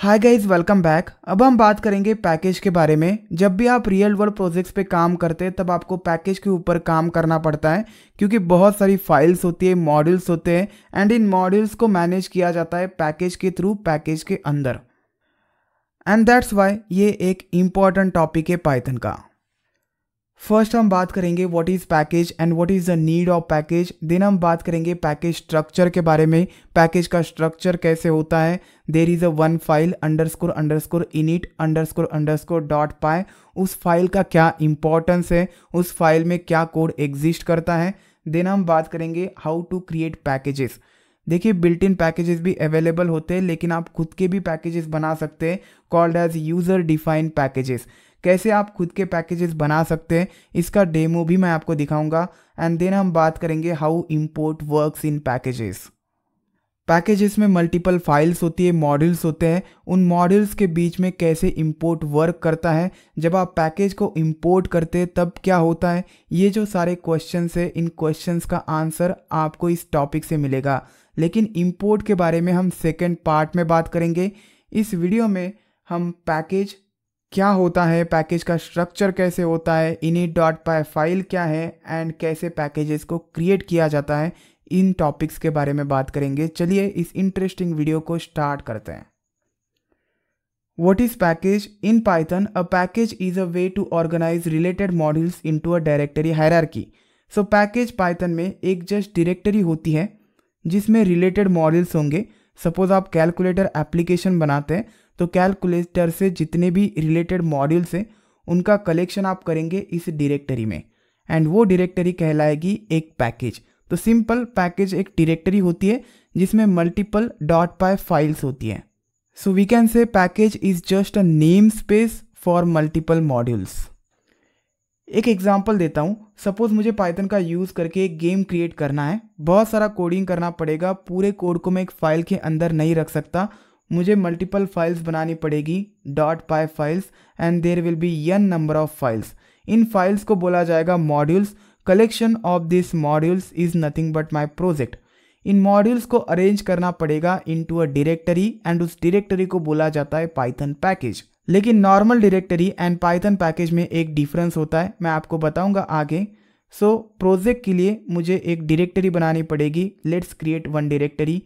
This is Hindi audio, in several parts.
Hi guys, welcome back. अब हम बात करेंगे पैकेज के बारे में। जब भी आप रियल वर्ल्ड प्रोजेक्ट्स पे काम करते हैं तब आपको पैकेज के ऊपर काम करना पड़ता है, क्योंकि बहुत सारी फाइल्स होती है, मॉड्यूल्स होते हैं एंड इन मॉड्यूल्स को मैनेज किया जाता है पैकेज के थ्रू, पैकेज के अंदर। एंड दैट्स वाई ये एक इम्पॉर्टेंट टॉपिक है पाइथन का। फर्स्ट हम बात करेंगे what is package and what is the need of package. Then हम बात करेंगे पैकेज स्ट्रक्चर के बारे में, पैकेज का स्ट्रक्चर कैसे होता है। There is a one file _ init __ उस फाइल का क्या इंपॉर्टेंस है, उस फाइल में क्या कोड एग्जिस्ट करता है। देन हम बात करेंगे हाउ टू क्रिएट पैकेजेस। देखिए, बिल्ट इन पैकेजेस भी अवेलेबल होते हैं, लेकिन आप खुद के भी पैकेजेस बना सकते हैं, called as user defined packages. कैसे आप खुद के पैकेजेस बना सकते हैं, इसका डेमो भी मैं आपको दिखाऊंगा। एंड देन हम बात करेंगे how import works in packages. Packages में मल्टीपल फाइल्स होती है, मॉड्यूल्स होते हैं, उन मॉड्यूल्स के बीच में कैसे इंपोर्ट वर्क करता है। जब आप पैकेज को इंपोर्ट करते हैं तब क्या होता है, ये जो सारे क्वेश्चंस है, इन क्वेश्चंस का आंसर आपको इस टॉपिक से मिलेगा। लेकिन इंपोर्ट के बारे में हम सेकेंड पार्ट में बात करेंगे। इस वीडियो में हम पैकेज क्या होता है, पैकेज का स्ट्रक्चर कैसे होता है, init.py फाइल क्या है एंड कैसे पैकेजेस को क्रिएट किया जाता है, इन टॉपिक्स के बारे में बात करेंगे। चलिए इस इंटरेस्टिंग वीडियो को स्टार्ट करते हैं। What is package? In Python, a package is a way to organize related modules into a directory hierarchy. So package Python में एक जस्ट डायरेक्टरी होती है जिसमें रिलेटेड मॉड्यूल्स होंगे। सपोज आप कैलकुलेटर एप्लीकेशन बनाते हैं तो कैलकुलेटर से जितने भी रिलेटेड मॉड्यूल्स हैं उनका कलेक्शन आप करेंगे इस डायरेक्टरी में, एंड वो डायरेक्टरी कहलाएगी एक पैकेज। तो सिंपल पैकेज एक डायरेक्टरी होती है जिसमें मल्टीपल .py फाइल्स होती है। So we can say package is just a name space for multiple modules. एक एग्जांपल देता हूँ। सपोज मुझे पाइथन का यूज़ करके एक गेम क्रिएट करना है, बहुत सारा कोडिंग करना पड़ेगा, पूरे कोड को मैं एक फाइल के अंदर नहीं रख सकता, मुझे मल्टीपल फाइल्स बनानी पड़ेगी .py files, and there will be n number of files. इन फाइल्स को बोला जाएगा modules. Collection of this modules is nothing but my project. इन मॉड्यूल्स को अरेंज करना पड़ेगा इनटू अ डायरेक्टरी एंड उस डायरेक्टरी को बोला जाता है पाइथन पैकेज। लेकिन normal directory and Python package में एक डिफरेंस होता है, मैं आपको बताऊंगा आगे। सो प्रोजेक्ट के लिए मुझे एक डायरेक्टरी बनानी पड़ेगी। Let's create one directory,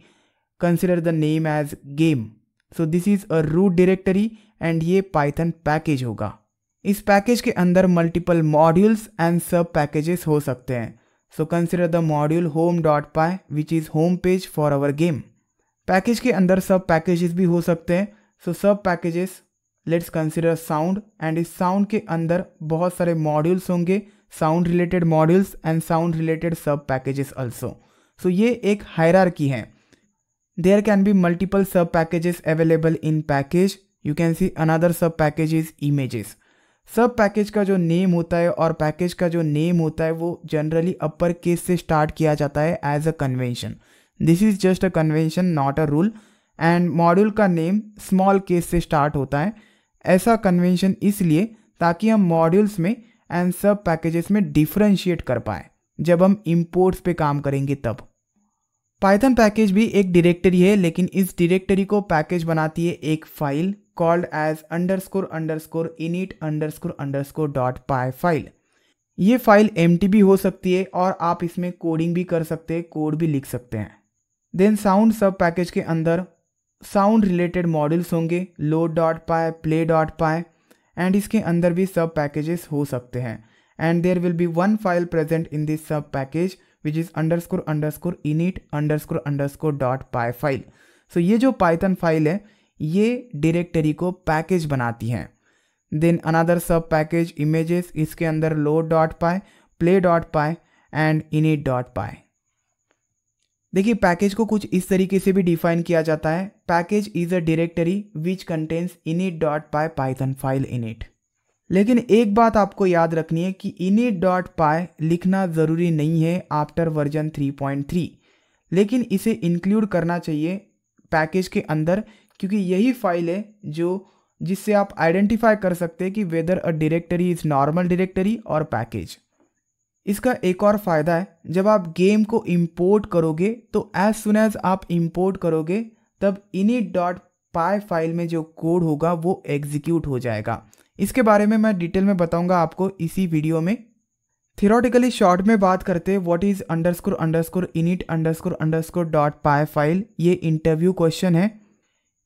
consider the name as game. So this is a root directory and ये पाइथन पैकेज होगा। इस पैकेज के अंदर multiple modules and sub packages हो सकते हैं। So consider the module home.py which is home page for our game. Package के अंदर सब पैकेजेस भी हो सकते हैं। सो सब packages, let's consider sound, and इस साउंड के अंदर बहुत सारे मॉड्यूल्स होंगे, sound related modules and sound related सब पैकेजेस ऑल्सो। सो ये एक हायरार्की है। There can be multiple sub packages available in package. You can see another sub package is images. सब पैकेज का जो नेम होता है और पैकेज का जो नेम होता है वो जनरली अपर केस से स्टार्ट किया जाता है as a convention. This is just a convention, not a rule. And module का नेम स्मॉल केस से स्टार्ट होता है। ऐसा कन्वेंशन इसलिए ताकि हम मॉड्यूल्स में एंड सब पैकेजेस में डिफ्रेंशिएट कर पाए जब हम इंपोर्ट्स पे काम करेंगे तब। पाइथन पैकेज भी एक डायरेक्टरी है, लेकिन इस डायरेक्टरी को पैकेज बनाती है एक file called as __ init __ file. ये फाइल empty भी हो सकती है और आप इसमें कोडिंग भी कर सकते हैं, कोड भी लिख सकते हैं। देन साउंड सब पैकेज के अंदर साउंड रिलेटेड मॉड्यूल्स होंगे, load.py, play.py, एंड इसके अंदर भी सब पैकेजेस हो सकते हैं। And there will be one file present in this sub package which is _ init _ .py file. So ये जो पाइथन फाइल है ये डायरेक्टरी को पैकेज बनाती है। देन अनदर सब पैकेज इमेजेस, इसके अंदर load.py, play.py एंड init.py। देखिए, पैकेज को कुछ इस तरीके से भी डिफाइन किया जाता है। Package is a directory which contains init.py Python file in it। लेकिन एक बात आपको याद रखनी है कि init.py लिखना ज़रूरी नहीं है आफ्टर वर्जन 3.3, लेकिन इसे इंक्लूड करना चाहिए पैकेज के अंदर, क्योंकि यही फाइल है जिससे आप आइडेंटिफाई कर सकते हैं कि weather a directory is normal directory और पैकेज। इसका एक और फ़ायदा है, जब आप गेम को इंपोर्ट करोगे तो एज सुन एज आप इंपोर्ट करोगे तब init.py पाई फाइल में जो कोड होगा वो एग्जीक्यूट हो जाएगा। इसके बारे में मैं डिटेल में बताऊंगा आपको इसी वीडियो में। थियोरेटिकली शॉर्ट में बात करते हैं what is underscore underscore init underscore underscore dot py file. ये इंटरव्यू क्वेश्चन है।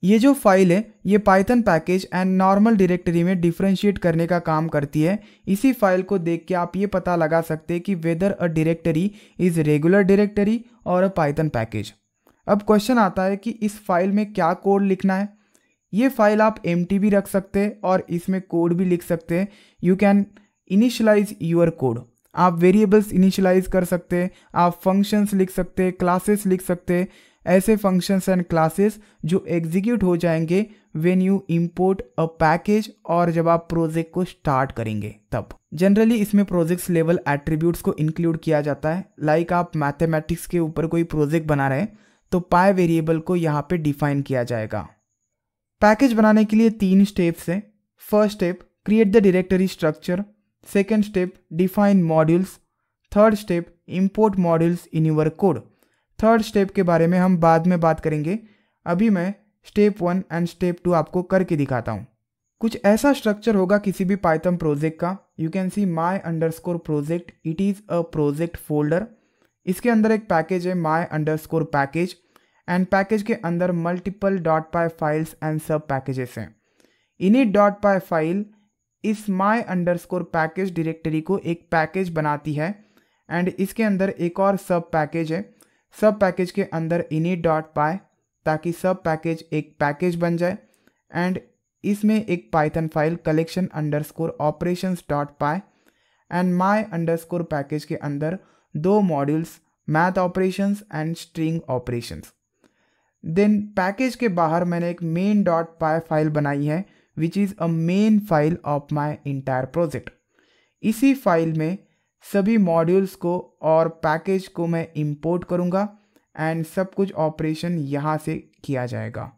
ये जो फाइल है ये Python package and normal directory में डिफरेंशिएट करने का काम करती है। इसी फाइल को देख के आप ये पता लगा सकते हैं कि weather a directory is regular directory और अ पाइथन पैकेज। अब क्वेश्चन आता है कि इस फाइल में क्या कोड लिखना है। ये फाइल आप एम्प्टी भी रख सकते हैं और इसमें कोड भी लिख सकते हैं। You can initialise your code. आप वेरिएबल्स इनिशियलाइज कर सकते हैं, आप फंक्शंस लिख सकते हैं, क्लासेस लिख सकते हैं, ऐसे फंक्शंस एंड क्लासेस जो एग्जीक्यूट हो जाएंगे when you import a package और जब आप प्रोजेक्ट को स्टार्ट करेंगे तब। जनरली इसमें प्रोजेक्ट्स लेवल एट्रीब्यूट्स को इंक्लूड किया जाता है। लाइक आप मैथमेटिक्स के ऊपर कोई प्रोजेक्ट बना रहे हैं तो पाई वेरिएबल को यहाँ पे डिफाइन किया जाएगा। पैकेज बनाने के लिए 3 स्टेप्स हैं। First step create the directory structure, second step define modules, third step import modules in your code. Third step के बारे में हम बाद में बात करेंगे। अभी मैं स्टेप 1 एंड स्टेप 2 आपको करके दिखाता हूँ। कुछ ऐसा स्ट्रक्चर होगा किसी भी पाइथन प्रोजेक्ट का। You can C my underscore project, it is a project folder. इसके अंदर एक पैकेज है माई अंडरस्कोर पैकेज एंड पैकेज के अंदर multiple dot pi files and sub packages हैं। इनिट डॉट पाई फाइल इस माई अंडरस्कोर पैकेज डायरेक्टरी को एक पैकेज बनाती है एंड इसके अंदर एक और सब पैकेज है। सब पैकेज के अंदर इनिट डॉट पाई, ताकि सब पैकेज एक पैकेज बन जाए एंड इसमें एक Python file collection underscore operations dot py and my underscore package के अंदर 2 modules math operations and string operations. Then package के बाहर मैंने एक मेन डॉट पाई फाइल बनाई है which is a main file of my entire project. इसी फाइल में सभी मॉड्यूल्स को और पैकेज को मैं इंपोर्ट करूँगा एंड सब कुछ ऑपरेशन यहाँ से किया जाएगा।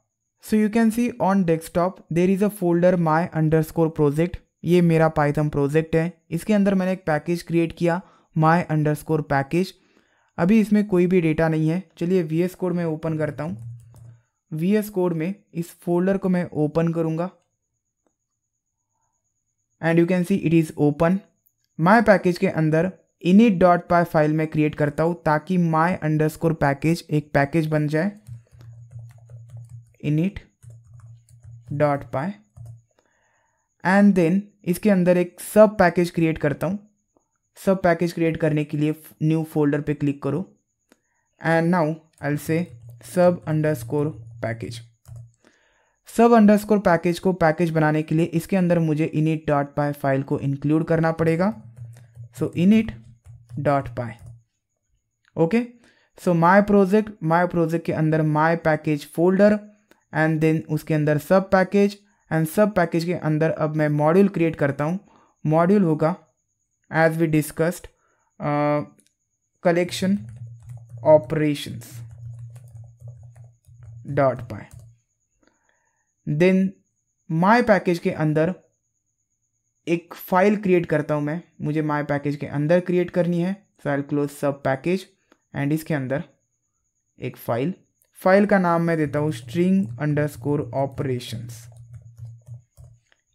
सो you can C on desktop there is a folder my underscore project. ये मेरा पाइथन प्रोजेक्ट है। इसके अंदर मैंने एक पैकेज क्रिएट किया माई अंडरस्कोर पैकेज। अभी इसमें कोई भी डेटा नहीं है। चलिए VS कोड में ओपन करता हूँ। VS कोड में इस फोल्डर को मैं ओपन करूँगा and you can see it is open. My package के अंदर इनिट डॉट पाई फाइल में क्रिएट करता हूँ ताकि माई अंडरस्कोर पैकेज एक पैकेज बन जाए। Init dot py and then इसके अंदर एक सब पैकेज क्रिएट करता हूँ। सब पैकेज क्रिएट करने के लिए न्यू फोल्डर पे क्लिक करो and now I will say sub underscore package. Sub underscore package को पैकेज बनाने के लिए इसके अंदर मुझे इनिट डॉट पाई फाइल को इंक्लूड करना पड़ेगा। So init dot py. Okay, so my project के अंदर my package folder and then उसके अंदर सब पैकेज एंड सब पैकेज के अंदर अब मैं मॉड्यूल क्रिएट करता हूँ। मॉड्यूल होगा as we discussed collection operations dot py. Then my package के अंदर एक फाइल क्रिएट करता हूँ मैं। मुझे माई पैकेज के अंदर क्रिएट करनी है। सो आई विल क्लोज सब पैकेज एंड इसके अंदर एक फाइल का नाम मैं देता हूँ स्ट्रिंग अंडरस्कोर ऑपरेशंस।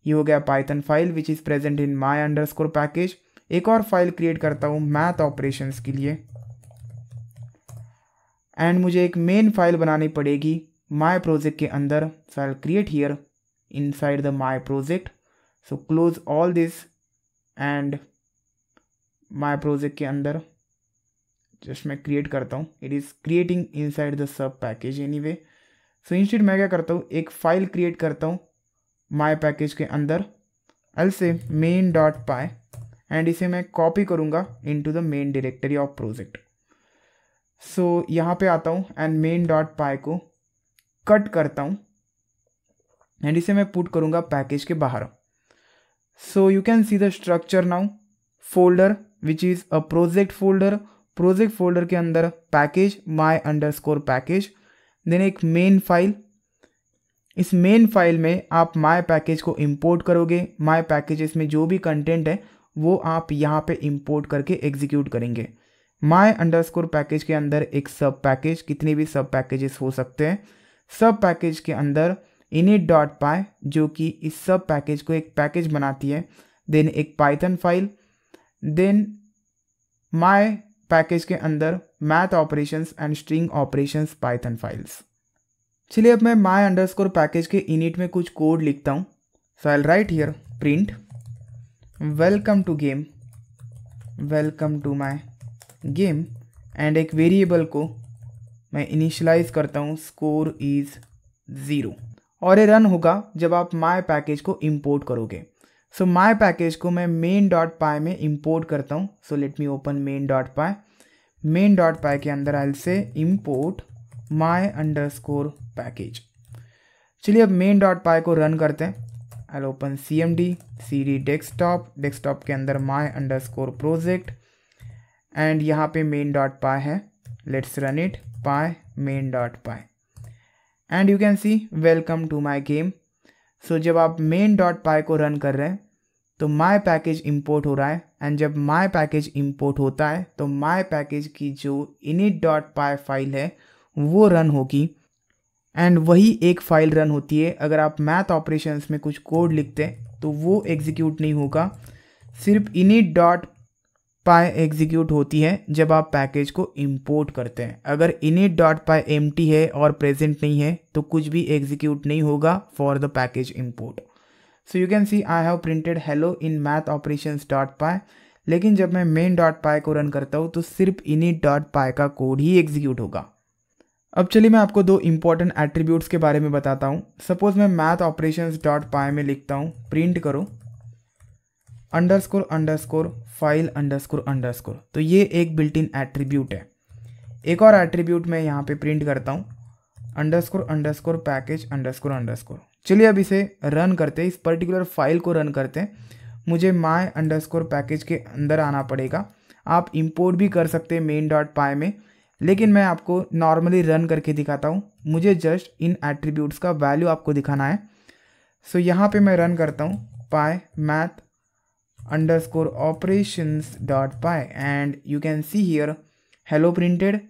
ये हो गया Python file which is present in my underscore package. एक और फाइल क्रिएट करता हूँ मैथ ऑपरेशंस के लिए एंड मुझे एक मेन फाइल बनानी पड़ेगी माई प्रोजेक्ट के अंदर। So I will create here inside the my project. So close all this and my project के अंदर जस्ट मैं क्रिएट करता हूँ। It is creating inside the sub package anyway. So instead मैं क्या करता हूँ, एक फाइल क्रिएट करता हूँ माई पैकेज के अंदर। आई से मेन डॉट पाई एंड इसे मैं कॉपी करूँगा into the main directory of project. So यहाँ पे आता हूँ एंड मेन डॉट पाई को कट करता हूँ एंड इसे मैं पुट करूँगा पैकेज के बाहर। सो you can see the structure now. Folder which is a project folder के अंदर पैकेज माई अंडरस्कोर पैकेज, देन एक मेन फाइल। इस मेन फाइल में आप माई पैकेज को इंपोर्ट करोगे। माई पैकेजेस में जो भी कंटेंट है वो आप यहाँ पे इंपोर्ट करके एग्जीक्यूट करेंगे। माई अंडरस्कोर पैकेज के अंदर एक सब पैकेज, कितने भी सब पैकेजेस हो सकते हैं। सब पैकेज के अंदर init.py जो कि इस सब पैकेज को एक पैकेज बनाती है, देन एक Python file, then my package के अंदर math operations and string operations Python files. चलिए अब मैं माय अंडरस्कोर पैकेज के इनिट में कुछ कोड लिखता हूँ। So I write here print welcome to game, welcome to my game, and एक वेरिएबल को मैं इनिशियलाइज करता हूँ स्कोर इज़ 0, और ये रन होगा जब आप माय पैकेज को इंपोर्ट करोगे। सो माय पैकेज को मैं main.py में इंपोर्ट करता हूँ। So let me open main.py। main.py के अंदर आई से इंपोर्ट माय अंडरस्कोर पैकेज। चलिए अब main.py को रन करते हैं। I open cmd cd desktop, desktop के अंदर माय अंडरस्कोर प्रोजेक्ट, एंड यहाँ पे main.py है। Let's run it py main.py, and you can see welcome to my game. So जब आप main.py को रन कर रहे हैं तो माय पैकेज इंपोर्ट हो रहा है, एंड जब माय पैकेज इंपोर्ट होता है तो माय पैकेज की जो init.py फाइल है वो रन होगी, एंड वही एक फाइल रन होती है। अगर आप मैथ ऑपरेशंस में कुछ कोड लिखते हैं तो वो एग्जीक्यूट नहीं होगा, सिर्फ init.py एग्जीक्यूट होती है जब आप पैकेज को इंपोर्ट करते हैं। अगर init.py एम्प्टी है और प्रेजेंट नहीं है तो कुछ भी एग्जीक्यूट नहीं होगा for the package import. So you can see I have printed hello in math operations, लेकिन जब मैं main.py को रन करता हूँ तो सिर्फ init.py का कोड ही एग्जीक्यूट होगा। अब चलिए मैं आपको दो इंपॉर्टेंट एट्रीब्यूट्स के बारे में बताता हूँ। सपोज मैं मैथ ऑपरेशंस.py में लिखता हूँ प्रिंट करो underscore underscore file underscore underscore, तो ये एक बिल्ट इन एट्रीब्यूट है। एक और एट्रीब्यूट मैं यहाँ पे प्रिंट करता हूँ underscore underscore package underscore underscore. चलिए अब इसे रन करते हैं, इस पर्टिकुलर फाइल को रन करते हैं। मुझे माय अंडरस्कोर पैकेज के अंदर आना पड़ेगा। आप इंपोर्ट भी कर सकते हैं main.py में, लेकिन मैं आपको नॉर्मली रन करके दिखाता हूँ। मुझे जस्ट इन एट्रीब्यूट्स का वैल्यू आपको दिखाना है। सो यहाँ पे मैं रन करता हूँ py math underscore operations.py, and you can see here hello printed,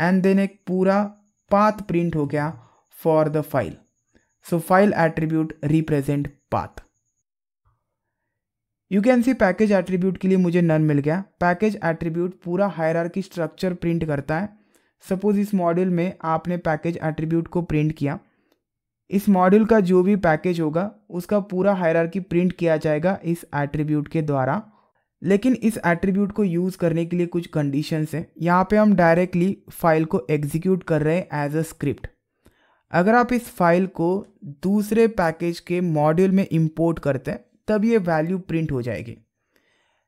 and then एक पूरा पाथ प्रिंट हो गया for the file. So file attribute represent path. You can see package attribute के लिए मुझे नन मिल गया। पैकेज एट्रीब्यूट पूरा हायरार्की स्ट्रक्चर प्रिंट करता है। सपोज इस मॉड्यूल में आपने पैकेज एट्रीब्यूट को प्रिंट किया, इस मॉड्यूल का जो भी पैकेज होगा उसका पूरा हायरार्की प्रिंट किया जाएगा इस एट्रीब्यूट के द्वारा। लेकिन इस एट्रीब्यूट को यूज़ करने के लिए कुछ कंडीशंस हैं। यहाँ पे हम डायरेक्टली फाइल को एग्जीक्यूट कर रहे हैं एज अ स्क्रिप्ट। अगर आप इस फाइल को दूसरे पैकेज के मॉड्यूल में इंपोर्ट करते हैं तब ये वैल्यू प्रिंट हो जाएगी।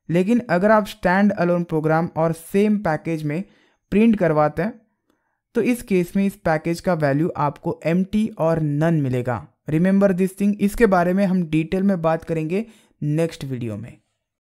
लेकिन अगर आप स्टैंड अलोन प्रोग्राम और सेम पैकेज में प्रिंट करवाते हैं तो इस केस में इस पैकेज का वैल्यू आपको एम्प्टी और नन मिलेगा। Remember this thing. इसके बारे में हम डिटेल में बात करेंगे नेक्स्ट वीडियो में।